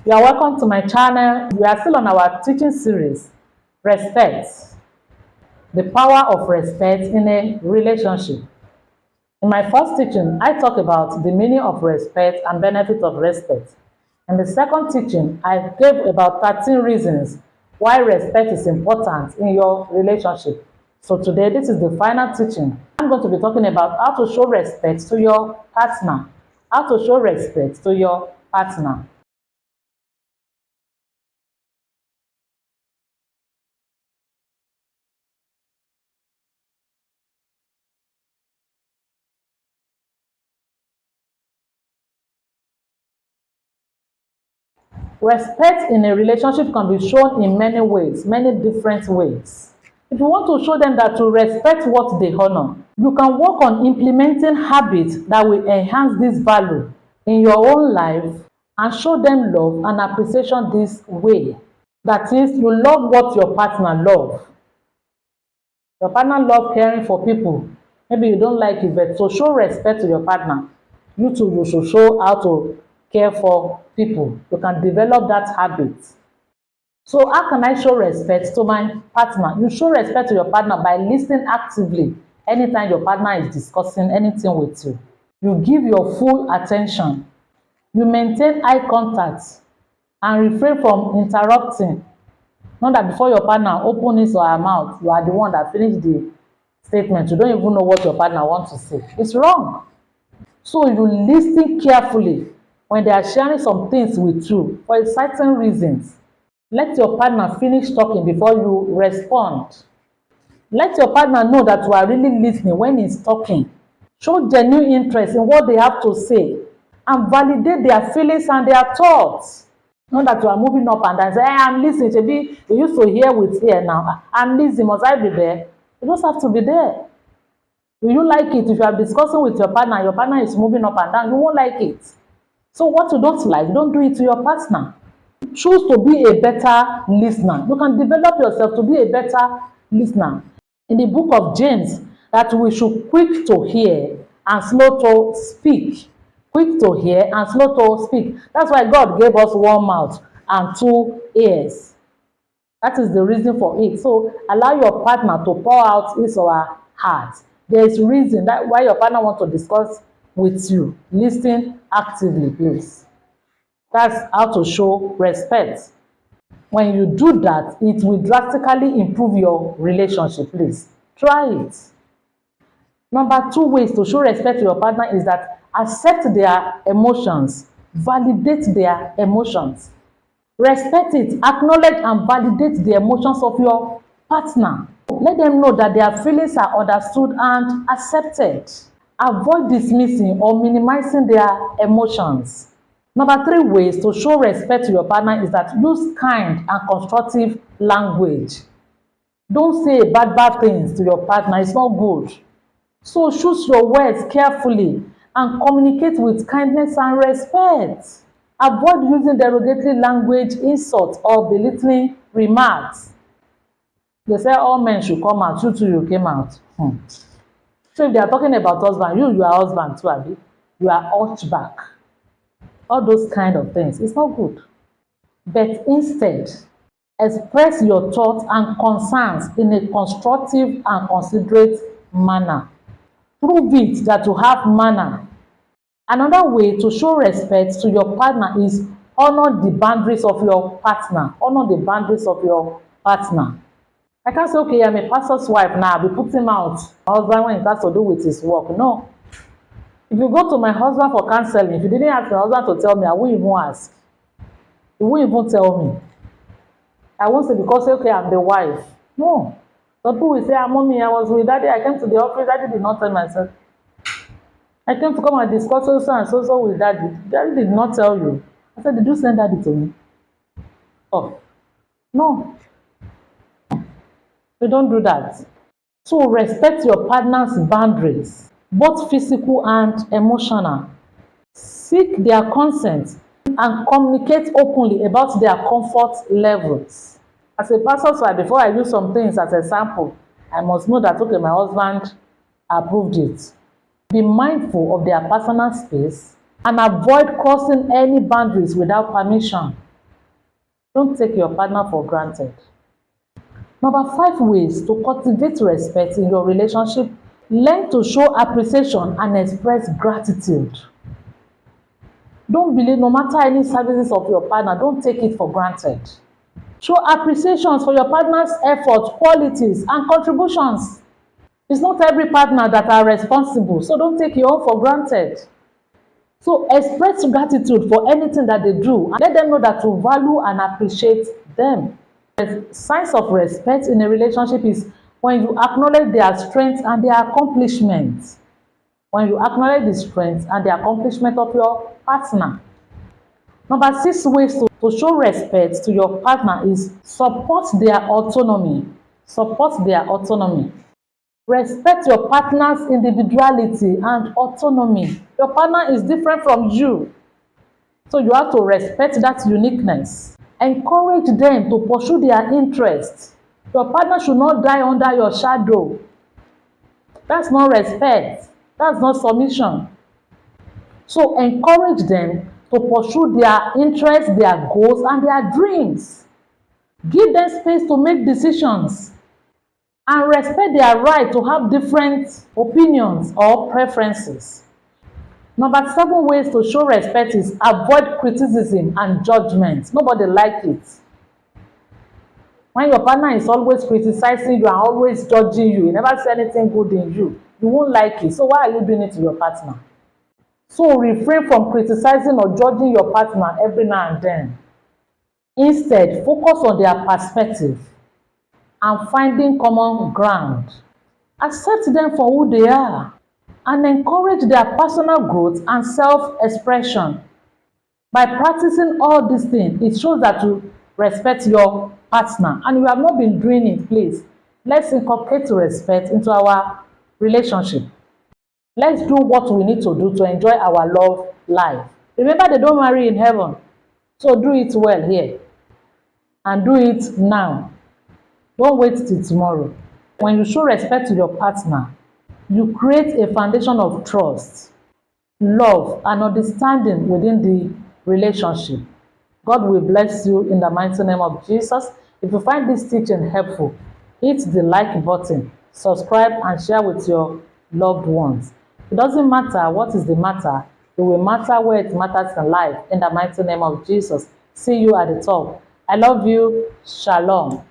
You are welcome to my channel. We are still on our teaching series, Respect, the power of respect in a relationship. In my first teaching, I talked about the meaning of respect and benefits of respect. In the second teaching, I gave about 13 reasons why respect is important in your relationship. So today, this is the final teaching. I'm going to be talking about how to show respect to your partner. How to show respect to your partner. Respect in a relationship can be shown in many ways, many different ways. If you want to show them that you respect what they honor, you can work on implementing habits that will enhance this value in your own life and show them love and appreciation this way. That is, you love what your partner loves. Your partner loves caring for people. Maybe you don't like it, but to show respect to your partner, you too, you should show how to care for people. You can develop that habit. So how can I show respect to my partner? You show respect to your partner by listening actively anytime your partner is discussing anything with you. You give your full attention. You maintain eye contact and refrain from interrupting. Not that before your partner open his or her mouth, you are the one that finished the statement. You don't even know what your partner wants to say. It's wrong. So you listen carefully when they are sharing some things with you for certain reasons. Let your partner finish talking before you respond. Let your partner know that you are really listening when he's talking. Show genuine interest in what they have to say and validate their feelings and their thoughts. Not that you are moving up and down. Say, hey, I'm listening. Maybe you used to hear with ear now. I'm listening. Must I be there? You just have to be there. Will you like it? If you are discussing with your partner is moving up and down, you won't like it. So what you don't like, don't do it to your partner. Choose to be a better listener. You can develop yourself to be a better listener. In the book of James, that we should quick to hear and slow to speak. Quick to hear and slow to speak. That's why God gave us one mouth and two ears. That is the reason for it. So allow your partner to pour out his or her heart. There is reason that why your partner wants to discuss with you. Listen actively, please. That's how to show respect. When you do that, it will drastically improve your relationship, please. Try it. Number 2 ways to show respect to your partner is that accept their emotions, validate their emotions. Respect it, acknowledge and validate the emotions of your partner. Let them know that their feelings are understood and accepted. Avoid dismissing or minimizing their emotions. Number 3 ways to show respect to your partner is that use kind and constructive language. Don't say bad things to your partner. It's not good. So choose your words carefully and communicate with kindness and respect. Avoid using derogatory language, insults, or belittling remarks. They say all men should come out. You too, you came out. So if they are talking about husband, you are husband too, abi? You are hunchback. All those kind of things. It's not good. But instead, express your thoughts and concerns in a constructive and considerate manner. Prove it that you have manner. Another way to show respect to your partner is honor the boundaries of your partner. Honor the boundaries of your partner. I can't say, okay, I'm a pastor's wife now, I'll be putting out my husband when it has to do with his work. No. If you go to my husband for counseling, if you didn't ask my husband to tell me, I won't even ask. He won't even tell me. I won't say because, okay, I'm the wife. No. Some people will say, mommy, I was with daddy, I came to the office, daddy did not tell myself. I came to come and discuss so and so with daddy. Daddy did not tell you. I said, did you send daddy to me? Oh, no. You don't do that. So respect your partner's boundaries, both physical and emotional. Seek their consent and communicate openly about their comfort levels. As a pastor's wife, before I use some things as a sample, I must know that, okay, my husband approved it. Be mindful of their personal space and avoid crossing any boundaries without permission. Don't take your partner for granted. Number 5 ways to cultivate respect in your relationship. Learn to show appreciation and express gratitude. Don't believe, no matter any services of your partner, don't take it for granted. Show appreciation for your partner's efforts, qualities, and contributions. It's not every partner that are responsible, so don't take your own for granted. So express gratitude for anything that they do and let them know that you value and appreciate them. Signs of respect in a relationship is when you acknowledge their strengths and their accomplishments. When you acknowledge the strengths and the accomplishment of your partner. Number 6 ways to show respect to your partner is support their autonomy. Support their autonomy. Respect your partner's individuality and autonomy. Your partner is different from you, so you have to respect that uniqueness. Encourage them to pursue their interests. Your partner should not die under your shadow. That's not respect. That's not submission. So encourage them to pursue their interests, their goals, and their dreams. Give them space to make decisions and respect their right to have different opinions or preferences. Number 7 ways to show respect is avoid criticism and judgment. Nobody likes it. When your partner is always criticizing you and always judging you, he never see anything good in you, you won't like it. So why are you doing it to your partner? So refrain from criticizing or judging your partner every now and then. Instead, focus on their perspective and finding common ground. Accept them for who they are and encourage their personal growth and self-expression. By practicing all these things, it shows that you respect your partner and you have not been doing it. Please, let's inculcate respect into our relationship. Let's do what we need to do to enjoy our love life. Remember, they don't marry in heaven, so do it well here and do it now. Don't wait till tomorrow. When you show respect to your partner, you create a foundation of trust, love, and understanding within the relationship. God will bless you in the mighty name of Jesus. If you find this teaching helpful, hit the like button, subscribe, and share with your loved ones. It doesn't matter what is the matter, it will matter where it matters in life in the mighty name of Jesus. See you at the top. I love you. Shalom.